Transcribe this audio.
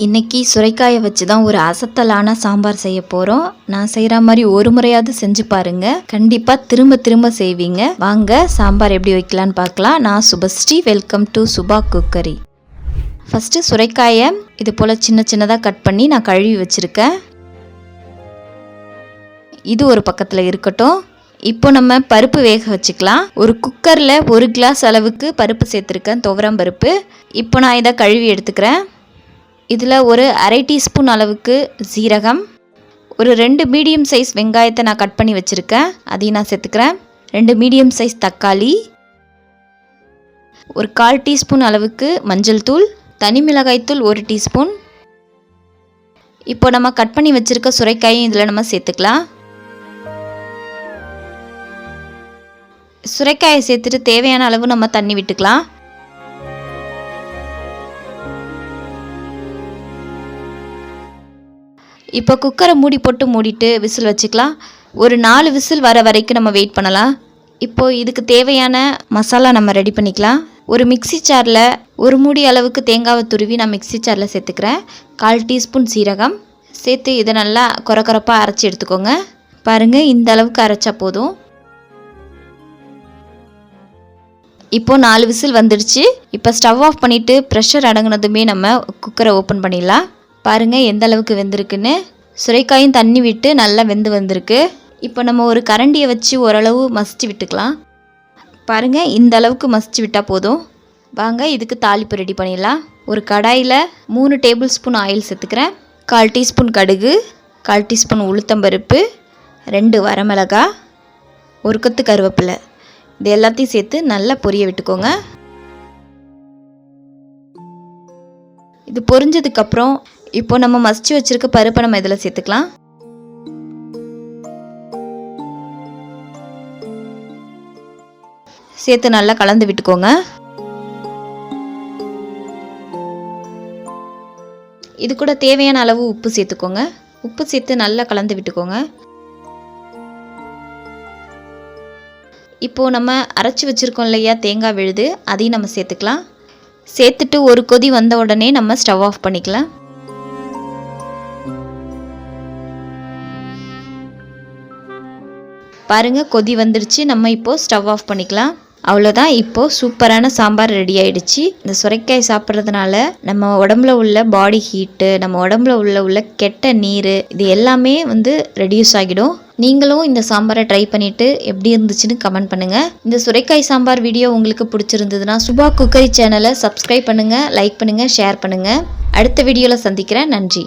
இன்றைக்கி சுரைக்காயை வச்சு தான் ஒரு அசத்தலான சாம்பார் செய்ய போகிறோம். நான் செய்கிற மாதிரி ஒரு முறையாவது செஞ்சு பாருங்கள், கண்டிப்பாக திரும்ப திரும்ப செய்வீங்க. வாங்க சாம்பார் எப்படி வைக்கலான்னு பார்க்கலாம். நான் Subhashree, welcome to Subha cookery. First சுரைக்காயை இது போல் சின்ன சின்னதாக கட் பண்ணி நான் கழுவி வச்சுருக்கேன். இது ஒரு பக்கத்தில் இருக்கட்டும். இப்போ நம்ம பருப்பு வேக வச்சுக்கலாம். ஒரு குக்கரில் 1 கிளாஸ் அளவுக்கு பருப்பு சேர்த்துருக்கேன், துவரம் பருப்பு. இப்போ நான் இதை கழுவி எடுத்துக்கிறேன். இதில் ஒரு 1/2 டீஸ்பூன் அளவுக்கு சீரகம், ஒரு 2 மீடியம் சைஸ் வெங்காயத்தை நான் கட் பண்ணி வச்சுருக்கேன், அதையும் நான் சேர்த்துக்கிறேன். 2 மீடியம் சைஸ் தக்காளி, ஒரு 1/4 டீஸ்பூன் அளவுக்கு மஞ்சள் தூள், தனி மிளகாய் தூள் 1 டீஸ்பூன். இப்போ நம்ம கட் பண்ணி வச்சுருக்க சுரைக்காயும் இதில் நம்ம சேர்த்துக்கலாம். சுரைக்காயை சேர்த்துட்டு தேவையான அளவு நம்ம தண்ணி விட்டுக்கலாம். இப்போ குக்கரை மூடிட்டு விசில் வச்சுக்கலாம். ஒரு 4 விசில் வர வரைக்கும் நம்ம வெயிட் பண்ணலாம். இப்போது இதுக்கு தேவையான மசாலா நம்ம ரெடி பண்ணிக்கலாம். ஒரு மிக்சி ஜாரில் 1 மூடி அளவுக்கு தேங்காவை துருவி நான் மிக்சி ஜாரில் சேர்த்துக்கிறேன். 1/4 டீஸ்பூன் சீரகம் சேர்த்து இதை நல்லா கொரப்பாக அரைச்சி எடுத்துக்கோங்க. பாருங்கள், இந்த அளவுக்கு அரைச்சா போதும். இப்போது 4 விசில் வந்துடுச்சு. இப்போ ஸ்டவ் ஆஃப் பண்ணிவிட்டு ப்ரெஷர் அடங்கினதுமே நம்ம குக்கரை ஓப்பன் பண்ணிடலாம். பாருங்கள் எந்த அளவுக்கு வெந்திருக்குன்னு. சுரைக்காயும் தண்ணி விட்டு நல்லா வெந்து வந்திருக்கு. இப்போ நம்ம ஒரு கரண்டியை வச்சு ஓரளவு மசிச்சு விட்டுக்கலாம். பாருங்கள், இந்த அளவுக்கு மசிச்சு விட்டால் போதும். வாங்க இதுக்கு தாளிப்பு ரெடி பண்ணிடலாம். ஒரு கடாயில் 3 டேபிள் ஸ்பூன் ஆயில் சேர்த்துக்கிறேன். 1/4 டீஸ்பூன் கடுகு, 1/4 டீஸ்பூன் உளுத்தம்பருப்பு, 2 வரமிளகாய், 1 கொத்து கருவேப்பிலை, இது எல்லாத்தையும் சேர்த்து நல்லா பொரிய விட்டுக்கோங்க. இது பொரிஞ்சதுக்கப்புறம் இப்போ நம்ம மசிச்சு வச்சுருக்க பருப்பை நம்ம இதில் சேர்த்துக்கலாம். சேர்த்து நல்லா கலந்து விட்டுக்கோங்க. இது கூட தேவையான அளவு உப்பு சேர்த்துக்கோங்க. உப்பு சேர்த்து நல்லா கலந்து விட்டுக்கோங்க. இப்போது நம்ம அரைச்சி வச்சுருக்கோம் இல்லையா தேங்காய் விழுது, அதையும் நம்ம சேர்த்துக்கலாம். சேர்த்துட்டு ஒரு கொதி வந்த உடனே நம்ம ஸ்டவ் ஆஃப் பண்ணிக்கலாம். பாருங்கள், கொதி வந்துடுச்சு. நம்ம இப்போது ஸ்டவ் ஆஃப் பண்ணிக்கலாம். அவ்வளோதான், இப்போது சூப்பரான சாம்பார் ரெடி ஆகிடுச்சு. இந்த சுரைக்காய் சாப்பிட்றதுனால நம்ம உடம்புல உள்ள பாடி ஹீட்டு, நம்ம உடம்புல உள்ள கெட்ட நீர், இது எல்லாமே ரெடியூஸ் ஆகிடும். நீங்களும் இந்த சாம்பாரை ட்ரை பண்ணிவிட்டு எப்படி இருந்துச்சுன்னு கமெண்ட் பண்ணுங்கள். இந்த சுரைக்காய் சாம்பார் வீடியோ உங்களுக்கு பிடிச்சிருந்ததுன்னா சுபா குக்கரி சேனலை சப்ஸ்கிரைப் பண்ணுங்கள், லைக் பண்ணுங்கள், ஷேர் பண்ணுங்கள். அடுத்த வீடியோவில் சந்திக்கிறேன். நன்றி.